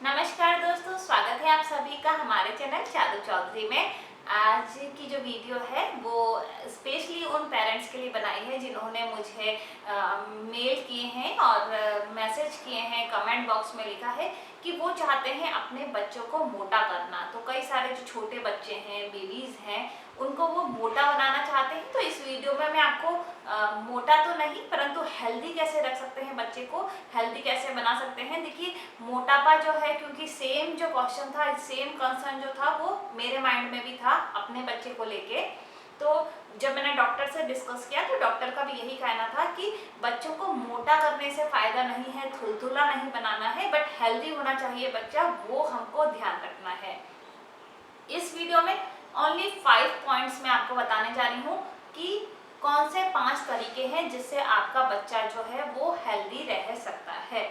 नमस्कार दोस्तों, स्वागत है आप सभी का हमारे चैनल जादू चौधरी में। आज की जो वीडियो है वो स्पेशली उन पेरेंट्स के लिए बनाई है जिन्होंने मुझे मेल किए हैं और मैसेज किए हैं, कमेंट बॉक्स में लिखा है कि वो चाहते हैं अपने बच्चों को मोटा करना। तो कई सारे जो छोटे बच्चे हैं, बेबीज हैं, उनको वो मोटा बनाना चाहते हैं। तो इस वीडियो में मैं आपको मोटा तो नहीं परंतु हेल्दी कैसे रख सकते हैं, बच्चे को हेल्दी कैसे बना सकते हैं। देखिए, मोटापा जो है, क्योंकि सेम जो क्वेश्चन था, सेम कंसर्न जो था वो मेरे माइंड में भी था अपने बच्चे को लेके। तो जब मैंने डॉक्टर से डिस्कस किया तो डॉक्टर का भी यही कहना था कि बच्चों को मोटा करने से फायदा नहीं है, थुलथुला नहीं बनाना है, बट हेल्दी होना चाहिए बच्चा, वो हमको ध्यान रखना है। इस वीडियो में ओनली 5 पॉइंट्स मैं आपको बताने जा रही हूँ कि कौन से 5 तरीके हैं जिससे आपका बच्चा जो है वो हेल्दी रह सकता है।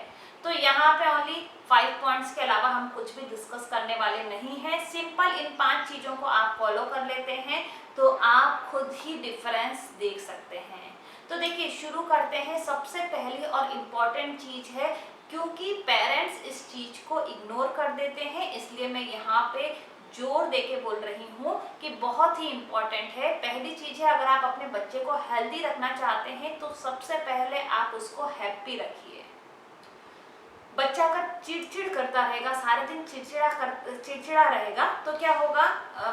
तो यहाँ पे ओनली 5 पॉइंट्स के अलावा हम कुछ भी डिस्कस करने वाले नहीं हैं। सिंपल इन 5 चीज़ों को आप फॉलो कर लेते हैं तो आप खुद ही डिफरेंस देख सकते हैं। तो देखिए, शुरू करते हैं। सबसे पहली और इम्पॉर्टेंट चीज़ है, क्योंकि पेरेंट्स इस चीज़ को इग्नोर कर देते हैं, इसलिए मैं यहाँ पे जोर देके बोल रही हूँ कि बहुत ही इम्पॉर्टेंट है। पहली चीज़ है, अगर आप अपने बच्चे को हेल्दी रखना चाहते हैं तो सबसे पहले आप उसको हैप्पी रखिए। बच्चा अगर चिड़चिड़ करता रहेगा, सारे दिन चिड़चिड़ा रहेगा तो क्या होगा,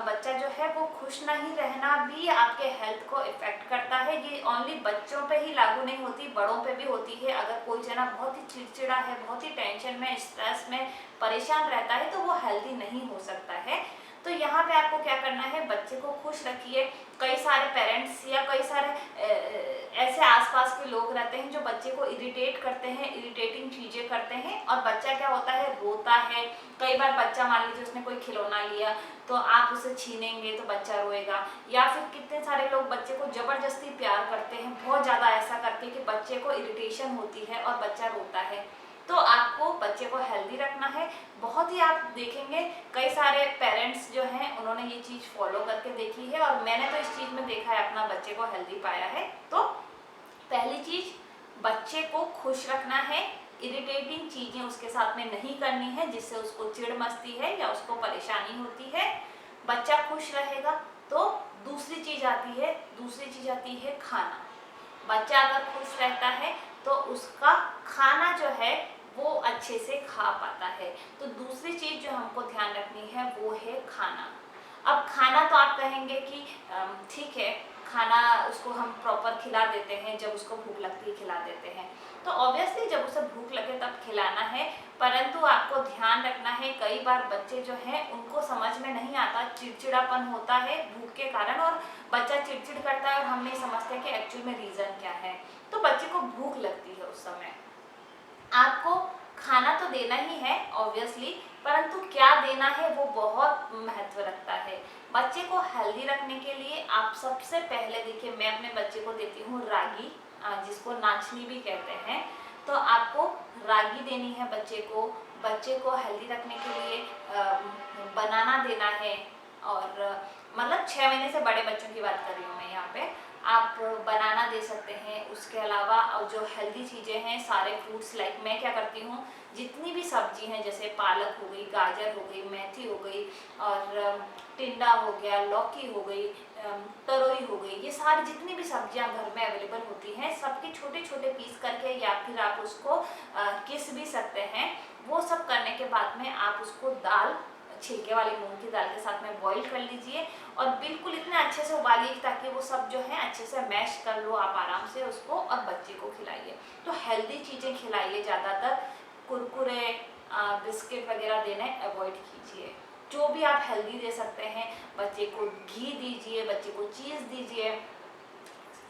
बच्चा जो है वो खुश नहीं रहना भी आपके हेल्थ को इफेक्ट करता है। ये ओनली बच्चों पे ही लागू नहीं होती, बड़ों पे भी होती है। अगर कोई जना बहुत ही चिड़चिड़ा है, बहुत ही टेंशन में, स्ट्रेस में परेशान रहता है तो वो हेल्दी नहीं हो सकता है। तो यहाँ पे आपको क्या करना है, बच्चे को खुश रखिए। कई सारे पेरेंट्स या कई सारे ऐसे आसपास के लोग रहते हैं जो बच्चे को इरिटेट करते हैं, इरिटेटिंग चीज़ें करते हैं, और बच्चा क्या होता है, रोता है। कई बार बच्चा, मान लीजिए उसने कोई खिलौना लिया तो आप उसे छीनेंगे तो बच्चा रोएगा, या फिर कितने सारे लोग बच्चे को ज़बरदस्ती प्यार करते हैं, बहुत ज़्यादा ऐसा करके कि बच्चे को इरिटेशन होती है और बच्चा रोता है। तो आपको बच्चे को हेल्दी रखना है। बहुत ही आप देखेंगे कई सारे पेरेंट्स जो हैं उन्होंने ये चीज़ फॉलो करके देखी है, और मैंने तो इस चीज़ में देखा है, अपना बच्चे को हेल्दी पाया है। तो पहली चीज़, बच्चे को खुश रखना है। इरिटेटिंग चीज़ें उसके साथ में नहीं करनी है जिससे उसको चिढ़ मचती है या उसको परेशानी होती है। बच्चा खुश रहेगा तो दूसरी चीज़ आती है खाना। बच्चा अगर खुश रहता है तो उसका खाना जो है वो अच्छे से खा पाता है। तो दूसरी चीज़ जो हमको ध्यान रखनी है वो है खाना। अब खाना तो आप कहेंगे कि ठीक है, खाना उसको हम प्रॉपर खिला देते हैं, जब उसको भूख लगती है खिला देते हैं। तो ऑब्वियसली जब उसे भूख लगे तब खिलाना है, परंतु आपको ध्यान रखना है, कई बार बच्चे जो हैं उनको समझ में नहीं आता, चिड़चिड़ापन होता है भूख के कारण, और बच्चा चिड़चिड़ करता है और हम नहीं समझते कि एक्चुअल में रीज़न क्या है। तो बच्चे को भूख लगती है उस समय, आपको खाना तो देना ही है ऑब्वियसली, परंतु क्या देना है वो बहुत महत्व रखता है। बच्चे को हेल्दी रखने के लिए आप सबसे पहले देखिए, मैं अपने बच्चे को देती हूँ रागी, जिसको नाचनी भी कहते हैं। तो आपको रागी देनी है बच्चे को। बच्चे को हेल्दी रखने के लिए बनाना देना है, और मतलब 6 महीने से बड़े बच्चों की बात कर रही हूँ मैं यहाँ पे। आप बनाना दे सकते हैं। उसके अलावा जो हेल्दी चीज़ें हैं, सारे फ्रूट्स, लाइक मैं क्या करती हूँ, जितनी भी सब्जी हैं, जैसे पालक हो गई, गाजर हो गई, मेथी हो गई, और टिंडा हो गया, लौकी हो गई, तरोई हो गई, ये सारी जितनी भी सब्जियां घर में अवेलेबल होती हैं, सबके छोटे छोटे पीस करके, या फिर आप उसको किस भी सकते हैं। वो सब करने के बाद में आप उसको दाल, छिलके वाली मूंग की दाल के साथ में बॉईल कर लीजिए, और बिल्कुल इतने अच्छे से उबालिए ताकि वो सब जो है अच्छे से मैश कर लो आप आराम से उसको, और बच्चे को खिलाइए। तो हेल्दी चीज़ें खिलाइए, ज़्यादातर कुरकुरे, बिस्किट वगैरह देने अवॉइड कीजिए। जो भी आप हेल्दी दे सकते हैं, बच्चे को घी दीजिए, बच्चे को चीज़ दीजिए,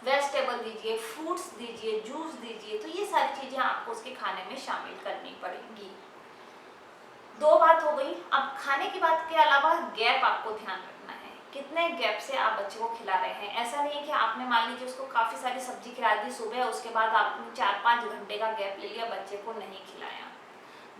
वेजिटेबल दीजिए, फ्रूट्स दीजिए, जूस दीजिए। तो ये सारी चीज़ें आपको उसके खाने में शामिल करनी पड़ेंगी। 2 बात हो गई। अब खाने की बात के अलावा गैप आपको ध्यान रखना है, कितने गैप से आप बच्चे को खिला रहे हैं। ऐसा नहीं है कि आपने मान लीजिए उसको काफ़ी सारी सब्जी खिला दी सुबह, उसके बाद आपने 4-5 घंटे का गैप ले लिया, बच्चे को नहीं खिलाया।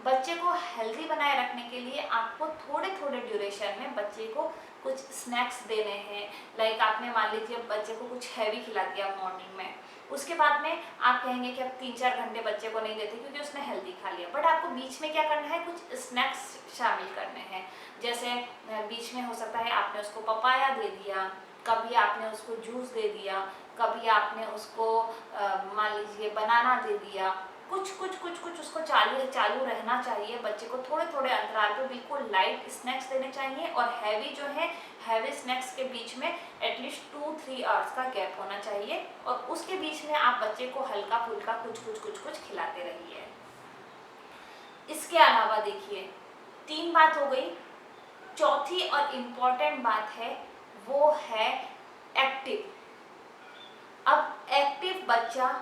बच्चे को हेल्दी बनाए रखने के लिए आपको थोड़े थोड़े ड्यूरेशन में बच्चे को कुछ स्नैक्स देने हैं। लाइक आपने मान लीजिए बच्चे को कुछ हैवी खिला दिया मॉर्निंग में, उसके बाद में आप कहेंगे कि अब 3-4 घंटे बच्चे को नहीं देते क्योंकि उसने हेल्दी खा लिया, बट आपको बीच में क्या करना है, कुछ स्नैक्स शामिल करने हैं। जैसे बीच में हो सकता है आपने उसको पपाया दे दिया, कभी आपने उसको जूस दे दिया, कभी आपने उसको मान लीजिए बनाना दे दिया। कुछ उसको चालू रहना चाहिए। बच्चे को थोड़े थोड़े अंतराल पे बिल्कुल लाइट स्नैक्स देने चाहिए, और हैवी जो है, हैवी स्नैक्स के बीच में एटलीस्ट 2-3 आवर्स का गैप होना चाहिए, और उसके बीच में आप बच्चे को हल्का फुल्का कुछ खिलाते रहिए। इसके अलावा देखिए, 3 बात हो गई। चौथी और इम्पॉर्टेंट बात है वो है एक्टिव। अब एक्टिव बच्चा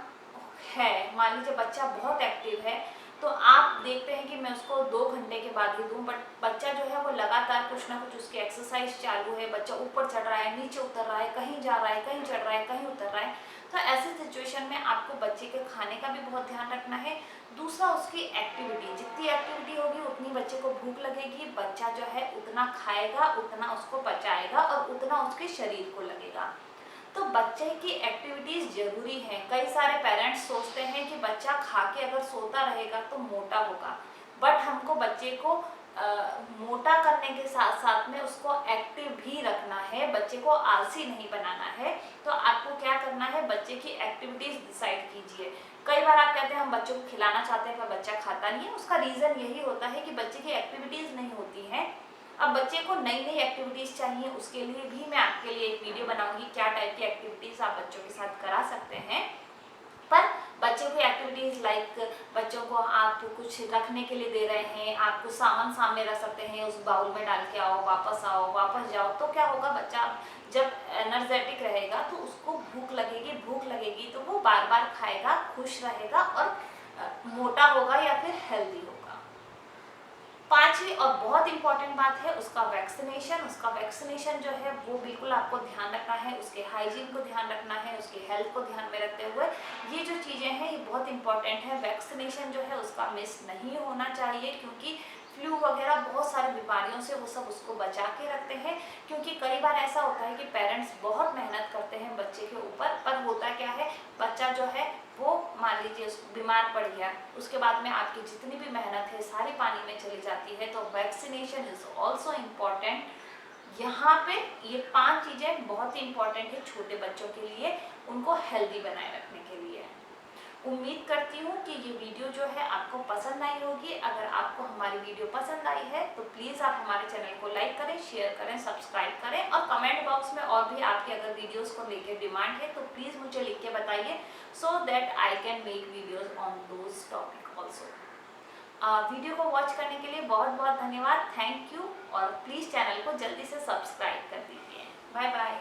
है, मान लीजिए बच्चा बहुत एक्टिव है, तो आप देखते हैं कि मैं उसको 2 घंटे के बाद ही दूं, बट बच्चा जो है वो लगातार कुछ ना कुछ उसकी एक्सरसाइज चालू है, बच्चा ऊपर चढ़ रहा है, नीचे उतर रहा है, कहीं जा रहा है, कहीं चढ़ रहा है, कहीं उतर रहा है, तो ऐसी सिचुएशन में आपको बच्चे के खाने का भी बहुत ध्यान रखना है। दूसरा, उसकी एक्टिविटी, जितनी एक्टिविटी होगी उतनी बच्चे को भूख लगेगी, बच्चा जो है उतना खाएगा, उतना उसको पचाएगा और उतना उसके शरीर को लगेगा। तो बच्चे की एक्टिविटीज जरूरी है। कई सारे पेरेंट्स सोचते हैं कि बच्चा खा के अगर सोता रहेगा तो मोटा होगा, बट हमको बच्चे को मोटा करने के साथ साथ में उसको एक्टिव भी रखना है, बच्चे को आलसी नहीं बनाना है। तो आपको क्या करना है, बच्चे की एक्टिविटीज डिसाइड कीजिए। कई बार आप कहते हैं हम बच्चों को खिलाना चाहते हैं पर बच्चा खाता नहीं है, उसका रीजन यही होता है कि बच्चे की एक्टिविटीज नहीं होती हैं। अब बच्चे को नई नई एक्टिविटीज चाहिए, उसके लिए भी मैं आपके लिए एक वीडियो बनाऊंगी, क्या टाइप की एक्टिविटीज आप बच्चों के साथ करा सकते हैं। पर बच्चों की एक्टिविटीज लाइक बच्चों को आप कुछ रखने के लिए दे रहे हैं, आप कुछ सामान सामने रख सकते हैं, उस बाउल में डाल के आओ, वापस जाओ, तो क्या होगा, बच्चा जब एनर्जेटिक रहेगा तो उसको भूख लगेगी तो वो बार बार खाएगा, खुश रहेगा और मोटा होगा या फिर हेल्दी होगा। पांचवी और बहुत इंपॉर्टेंट बात है उसका वैक्सीनेशन। उसका वैक्सीनेशन जो है वो बिल्कुल आपको ध्यान रखना है, उसके हाइजीन को ध्यान रखना है, उसकी हेल्थ को ध्यान में रखते हुए ये जो चीज़ें हैं ये बहुत इंपॉर्टेंट है। वैक्सीनेशन जो है उसका मिस नहीं होना चाहिए, क्योंकि फ्लू वगैरह बहुत सारी बीमारियों से वो सब उसको बचा के रखते हैं। क्योंकि कई बार ऐसा होता है कि पेरेंट्स बहुत मेहनत करते हैं बच्चे के ऊपर, पर होता क्या है, बच्चा जो है वो मान लीजिए बीमार पड़ गया, उसके बाद में आपकी जितनी भी मेहनत है सारी पानी में चली जाती है। तो वैक्सीनेशन इज ऑल्सो इम्पॉर्टेंट। यहाँ पे ये 5 चीज़ें बहुत ही इंपॉर्टेंट है छोटे बच्चों के लिए, उनको हेल्दी बनाए रखने के लिए। उम्मीद करती हूँ कि ये वीडियो जो है आपको पसंद आई होगी। अगर आपको हमारी वीडियो पसंद आई है तो प्लीज़ आप हमारे चैनल को लाइक करें, शेयर करें, सब्सक्राइब करें, और कमेंट बॉक्स में और भी आपकी अगर वीडियोस को लेकर डिमांड है तो प्लीज़ मुझे लिख के बताइए, so that I can make videos on those topic also. Video को वॉच करने के लिए बहुत बहुत धन्यवाद, थैंक यू, और प्लीज़ चैनल को जल्दी से सब्सक्राइब कर दीजिए। Bye bye.